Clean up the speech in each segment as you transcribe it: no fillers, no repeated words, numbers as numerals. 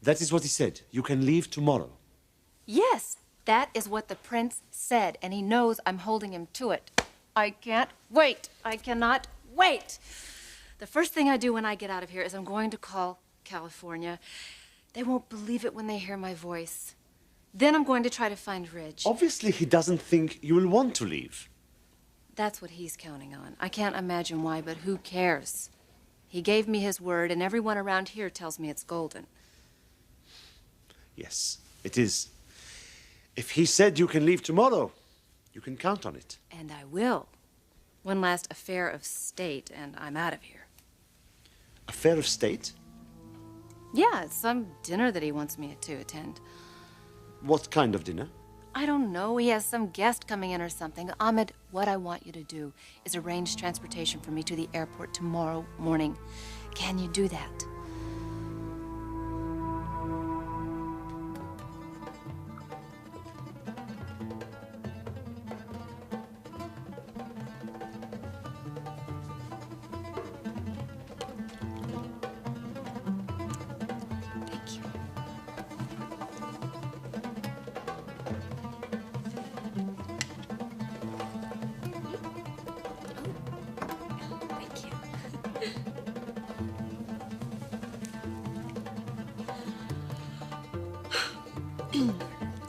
That is what he said. You can leave tomorrow. Yes, that is what the prince said, and he knows I'm holding him to it. I can't wait. I cannot wait. The first thing I do when I get out of here is I'm going to call California. They won't believe it when they hear my voice. Then I'm going to try to find Ridge. Obviously, he doesn't think you will want to leave. That's what he's counting on. I can't imagine why, but who cares? He gave me his word, and everyone around here tells me it's golden. Yes, it is. If he said you can leave tomorrow, you can count on it. And I will. One last affair of state, and I'm out of here. Affair of state? Yeah, it's some dinner that he wants me to attend. What kind of dinner? I don't know. He has some guest coming in or something. Ahmed, what I want you to do is arrange transportation for me to the airport tomorrow morning. Can you do that?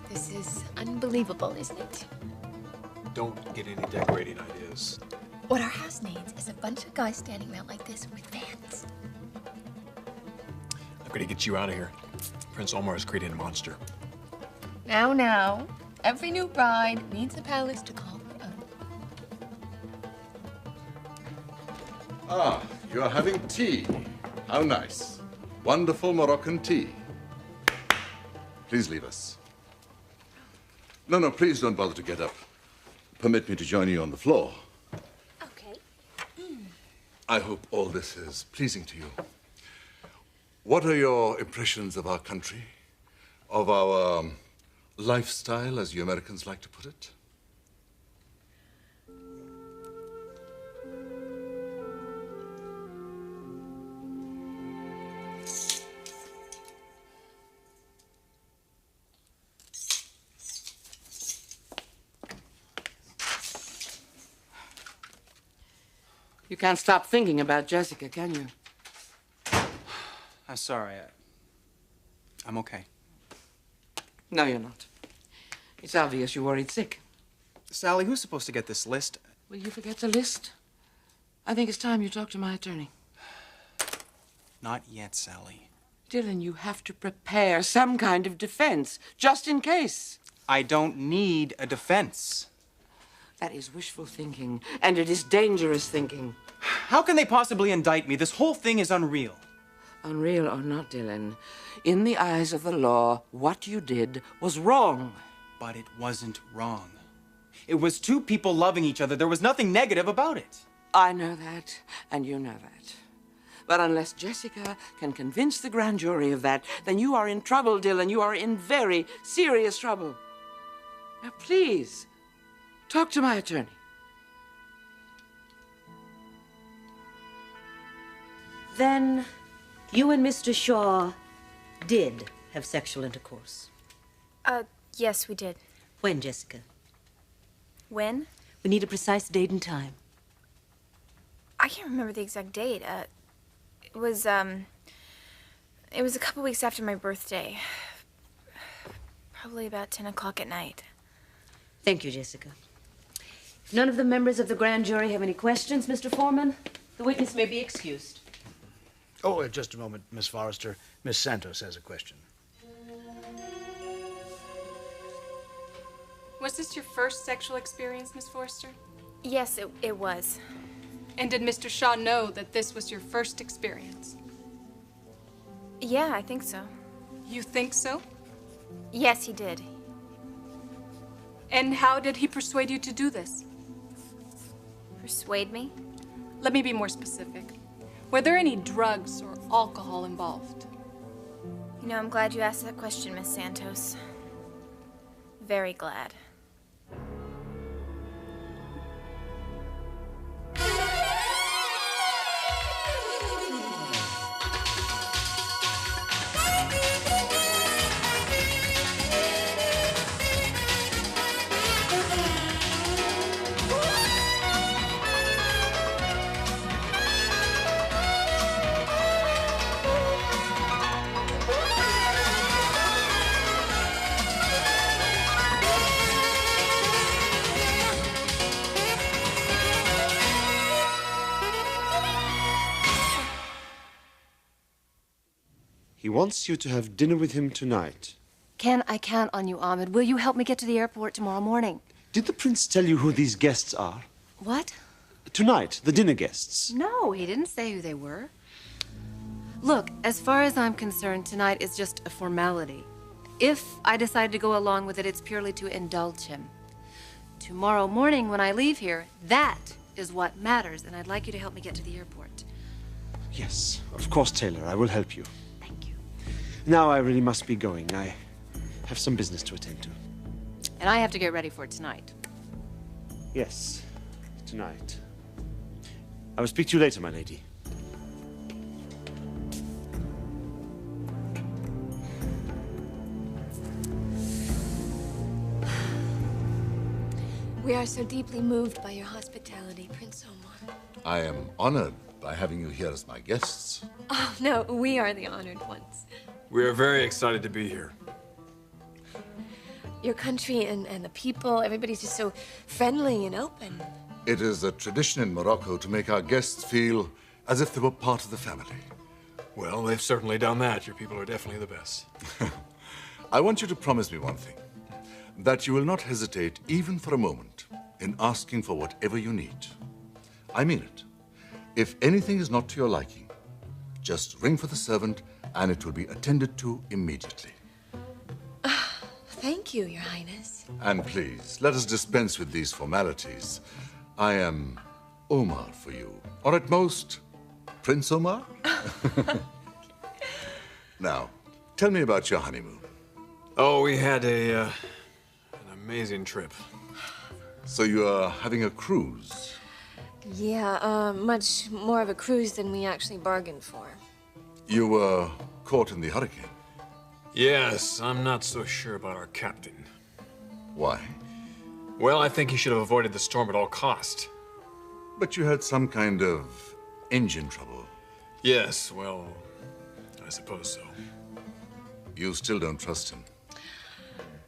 This is unbelievable, isn't it? Don't get any decorating ideas. What our house needs is a bunch of guys standing around like this with fans. I'm gonna get you out of here. Prince Omar is creating a monster. Now, every new bride needs a palace to call her own. Ah, you are having tea. How nice. Wonderful Moroccan tea. Please leave us. No, please don't bother to get up. Permit me to join you on the floor. Okay. I hope all this is pleasing to you. What are your impressions of our country? Of our lifestyle, as you Americans like to put it? You can't stop thinking about Jessica, can you? I'm sorry. I'm okay. No, you're not. It's obvious you're worried sick. Sally, who's supposed to get this list? Will you forget the list? I think it's time you talk to my attorney. Not yet, Sally. Dylan, you have to prepare some kind of defense, just in case. I don't need a defense. That is wishful thinking, and it is dangerous thinking. How can they possibly indict me? This whole thing is unreal. Unreal or not, Dylan, in the eyes of the law, what you did was wrong. But it wasn't wrong. It was two people loving each other. There was nothing negative about it. I know that, and you know that. But unless Jessica can convince the grand jury of that, then you are in trouble, Dylan. You are in very serious trouble. Now, please, talk to my attorney. Then you and Mr. Shaw did have sexual intercourse. Yes, we did. When, Jessica? When? We need a precise date and time. I can't remember the exact date. It was a couple weeks after my birthday. Probably about 10 o'clock at night. Thank you, Jessica. If none of the members of the grand jury have any questions, Mr. Foreman, the witness may be excused. Oh, just a moment, Miss Forrester. Miss Santos has a question. Was this your first sexual experience, Miss Forrester? Yes, it was. And did Mr. Shaw know that this was your first experience? Yeah, I think so. You think so? Yes, he did. And how did he persuade you to do this? Persuade me? Let me be more specific. Were there any drugs or alcohol involved? You know, I'm glad you asked that question, Miss Santos. Very glad. He wants you to have dinner with him tonight. Can I count on you, Ahmed? Will you help me get to the airport tomorrow morning? Did the prince tell you who these guests are? What? Tonight, the dinner guests. No, he didn't say who they were. Look, as far as I'm concerned, tonight is just a formality. If I decide to go along with it, it's purely to indulge him. Tomorrow morning when I leave here, that is what matters, and I'd like you to help me get to the airport. Yes, of course, Taylor. I will help you. Thank you. Now I really must be going. I have some business to attend to. And I have to get ready for tonight. Yes, tonight. I will speak to you later, my lady. We are so deeply moved by your hospitality, Prince Omar. I am honored by having you here as my guests. Oh, no, we are the honored ones. We are very excited to be here. Your country and the people, everybody's just so friendly and open. It is a tradition in Morocco to make our guests feel as if they were part of the family. Well, they've certainly done that. Your people are definitely the best. I want you to promise me one thing. That you will not hesitate even for a moment in asking for whatever you need. I mean it. If anything is not to your liking, just ring for the servant and it will be attended to immediately. Thank you, Your Highness. And please, let us dispense with these formalities. I am Omar for you, or at most, Prince Omar. Now, tell me about your honeymoon. Oh, we had an amazing trip. So you are having a cruise? Yeah, much more of a cruise than we actually bargained for. You were caught in the hurricane? Yes, I'm not so sure about our captain. Why? Well, I think he should have avoided the storm at all cost. But you had some kind of engine trouble. Yes, well, I suppose so. You still don't trust him?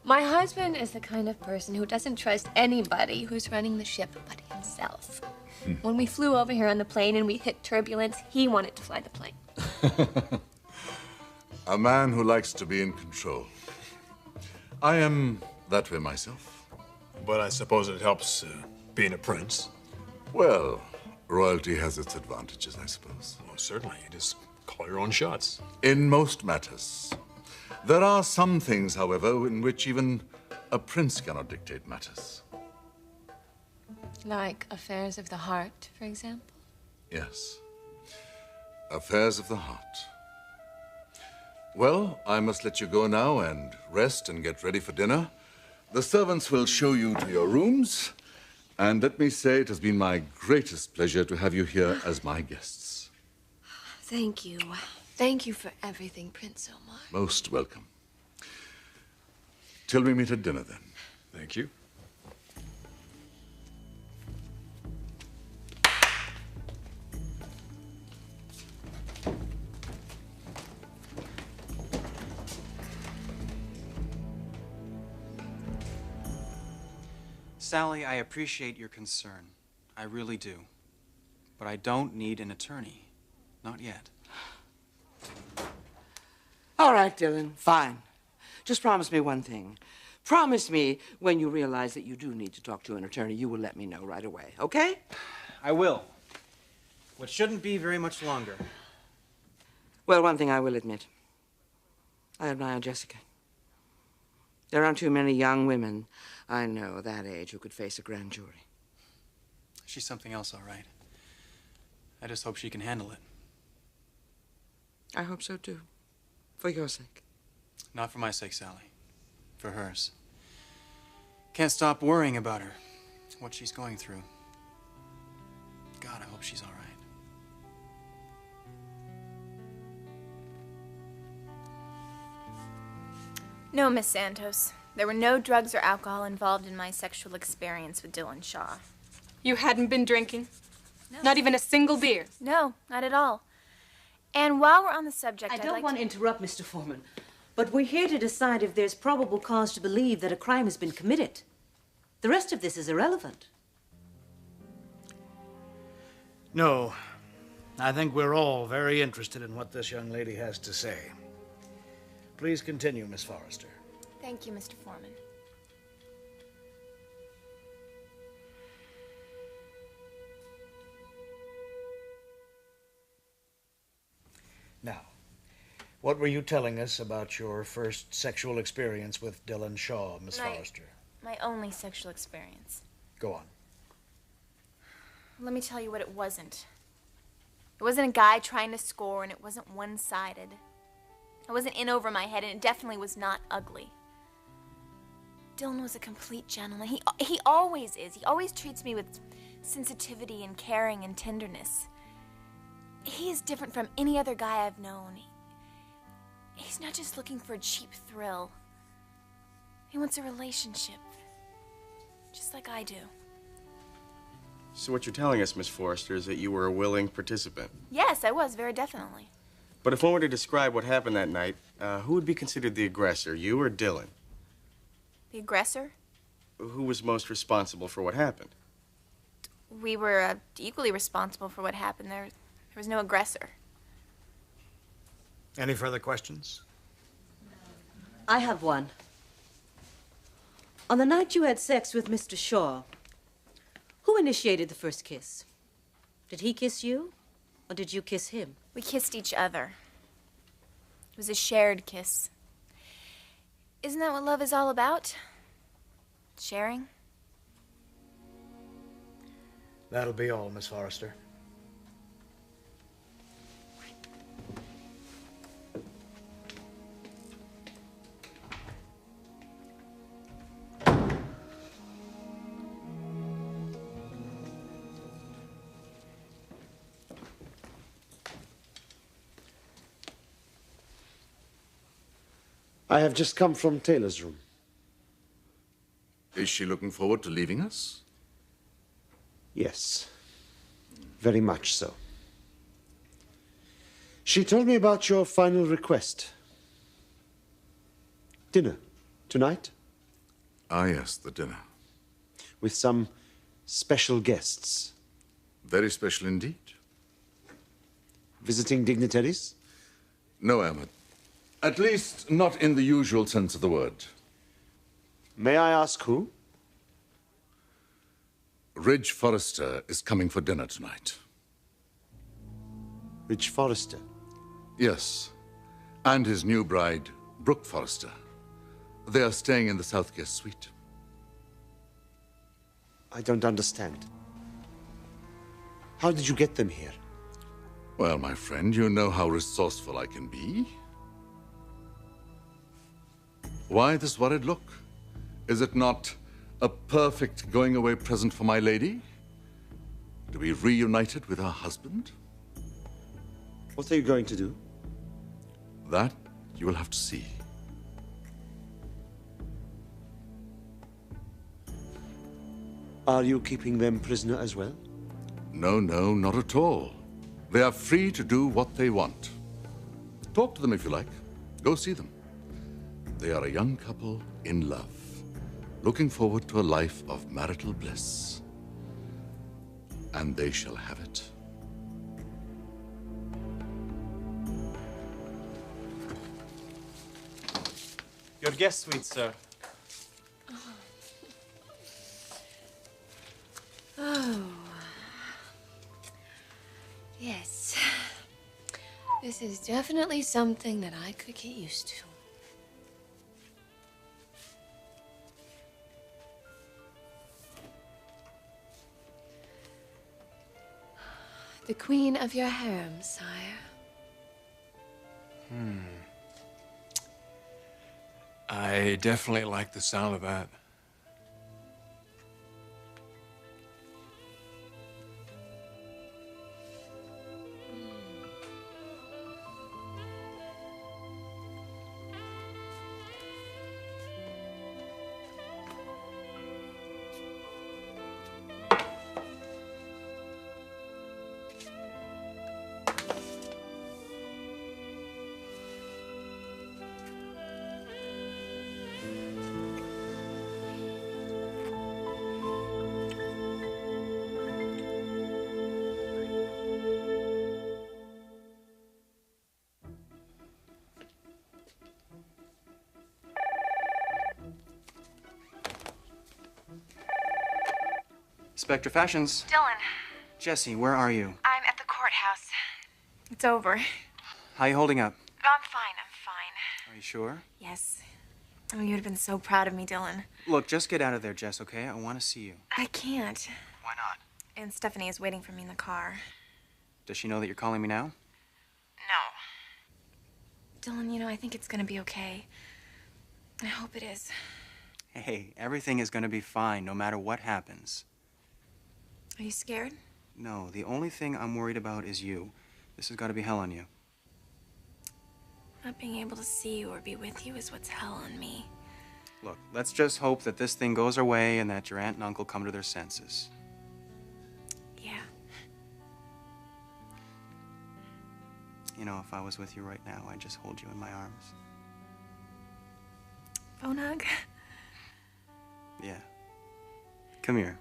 My husband is the kind of person who doesn't trust anybody who's running the ship but himself. When we flew over here on the plane and we hit turbulence, he wanted to fly the plane. A man who likes to be in control. I am that way myself. But I suppose it helps being a prince. Well, royalty has its advantages, I suppose. Well, certainly. You just call your own shots. In most matters. There are some things, however, in which even a prince cannot dictate matters. Like affairs of the heart, for example? Yes. Affairs of the heart. Well, I must let you go now and rest and get ready for dinner. The servants will show you to your rooms. And let me say, it has been my greatest pleasure to have you here as my guests. Thank you. Thank you for everything, Prince Omar. Most welcome. Till we meet at dinner, then. Thank you. Sally, I appreciate your concern. I really do. But I don't need an attorney. Not yet. All right, Dylan, fine. Just promise me one thing. Promise me when you realize that you do need to talk to an attorney, you will let me know right away, okay? I will. What shouldn't be very much longer. Well, one thing I will admit. I admire Jessica. There aren't too many young women I know that age who could face a grand jury. She's something else, all right. I just hope she can handle it. I hope so, too. For your sake. Not for my sake, Sally. For hers. Can't stop worrying about her. What she's going through. God, I hope she's all right. No, Miss Santos. There were no drugs or alcohol involved in my sexual experience with Dylan Shaw. You hadn't been drinking? No. Not even a single beer? No, not at all. And while we're on the subject, I I'd don't like want to interrupt, Mr. Foreman, but we're here to decide if there's probable cause to believe that a crime has been committed. The rest of this is irrelevant. No. I think we're all very interested in what this young lady has to say. Please continue, Miss Forrester. Thank you, Mr. Foreman. Now, what were you telling us about your first sexual experience with Dylan Shaw, Miss Forrester? My only sexual experience. Go on. Let me tell you what it wasn't. It wasn't a guy trying to score, and it wasn't one-sided. I wasn't in over my head, and it definitely was not ugly. Dylan was a complete gentleman. He always is. He always treats me with sensitivity and caring and tenderness. He is different from any other guy I've known. He's not just looking for a cheap thrill. He wants a relationship, just like I do. So what you're telling us, Miss Forrester, is that you were a willing participant. Yes, I was, very definitely. But if one were to describe what happened that night, who would be considered the aggressor, you or Dylan? The aggressor? Who was most responsible for what happened? We were equally responsible for what happened. There was no aggressor. Any further questions? I have one. On the night you had sex with Mr. Shaw, who initiated the first kiss? Did he kiss you, or did you kiss him? We kissed each other. It was a shared kiss. Isn't that what love is all about? Sharing? That'll be all, Miss Forrester. I have just come from Taylor's room. Is she looking forward to leaving us? Yes, very much so. She told me about your final request. Dinner tonight? Ah, yes, the dinner. With some special guests. Very special indeed. Visiting dignitaries? No, Ahmed. At least not in the usual sense of the word. May I ask who? Ridge Forrester is coming for dinner tonight. Ridge Forrester? Yes. And his new bride, Brooke Forrester. They are staying in the South Guest suite. I don't understand. How did you get them here? Well, my friend, you know how resourceful I can be. Why this worried look? Is it not a perfect going-away present for my lady? To be reunited with her husband? What are you going to do? That you will have to see. Are you keeping them prisoner as well? No, no, not at all. They are free to do what they want. Talk to them if you like. Go see them. They are a young couple in love, looking forward to a life of marital bliss. And they shall have it. Your guest suite, sir. Oh. Yes. This is definitely something that I could get used to. The queen of your harem, sire. I definitely like the sound of that. Spectre Fashions. Dylan, Jesse, where are you? I'm at the courthouse. It's over. How you holding up? I'm fine. Are you sure? Yes. Oh, you would have been so proud of me, Dylan. Look, just get out of there, Jess, okay? I want to see you. I can't. Why not? And Stephanie is waiting for me in the car. Does she know that you're calling me now? No. Dylan, you know, I think it's gonna be okay. I hope it is. Hey, everything is going to be fine, no matter what happens. Are you scared? No, the only thing I'm worried about is you. This has got to be hell on you. Not being able to see you or be with you is what's hell on me. Look, let's just hope that this thing goes our way and that your aunt and uncle come to their senses. Yeah. You know, if I was with you right now, I'd just hold you in my arms. Phone hug? Yeah. Come here.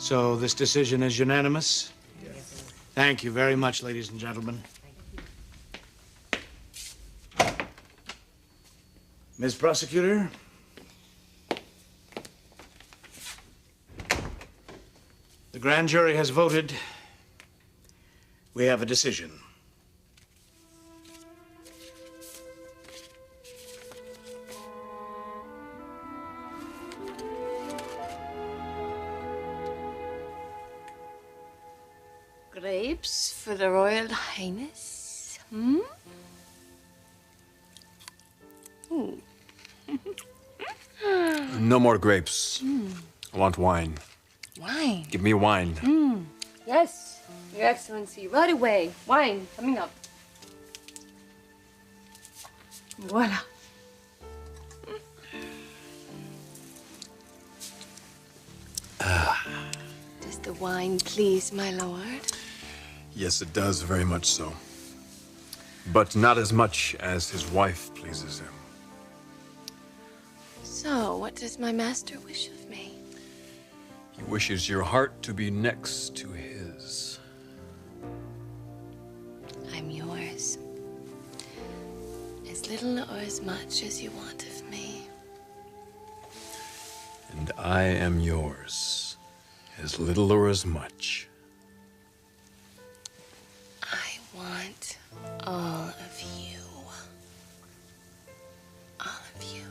So this decision is unanimous? Yes. Thank you very much, ladies and gentlemen. Ms. Prosecutor? The grand jury has voted. We have a decision. Grapes for the Royal Highness? Hmm? Ooh. No more grapes. I want wine. Wine? Give me wine. Yes, Your Excellency. Right away. Wine coming up. Voila. Does the wine please my lord? Yes, it does, very much so. But not as much as his wife pleases him. So, what does my master wish of me? He wishes your heart to be next to his. I'm yours. As little or as much as you want of me. And I am yours, as little or as much. I want all of you. All of you.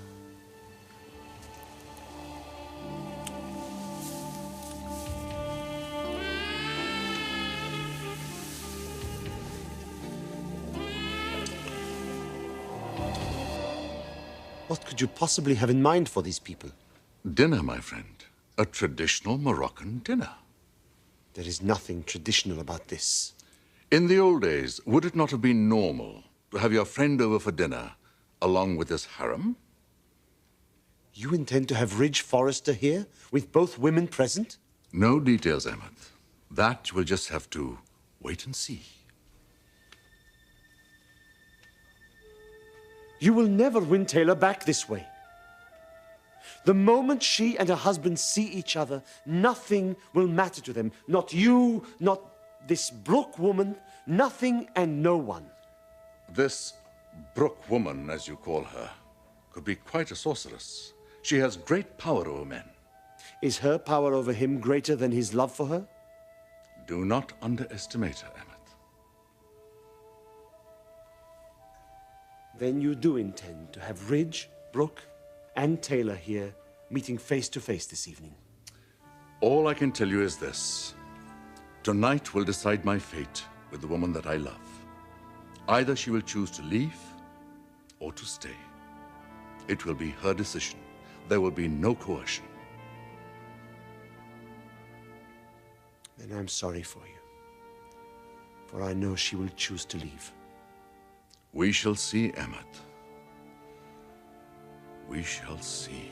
What could you possibly have in mind for these people? Dinner, my friend. A traditional Moroccan dinner. There is nothing traditional about this. In the old days, would it not have been normal to have your friend over for dinner along with his harem? You intend to have Ridge Forrester here, with both women present? No details, Ahmed. That you will just have to wait and see. You will never win Taylor back this way. The moment she and her husband see each other, nothing will matter to them. Not you, not this Brooke woman, nothing and no one. This Brooke woman, as you call her, could be quite a sorceress. She has great power over men. Is her power over him greater than his love for her? Do not underestimate her, Ahmed. Then you do intend to have Ridge, Brooke, and Taylor here meeting face to face this evening. All I can tell you is this. Tonight will decide my fate with the woman that I love. Either she will choose to leave or to stay. It will be her decision. There will be no coercion. Then I'm sorry for you. For I know she will choose to leave. We shall see, Ahmed. We shall see.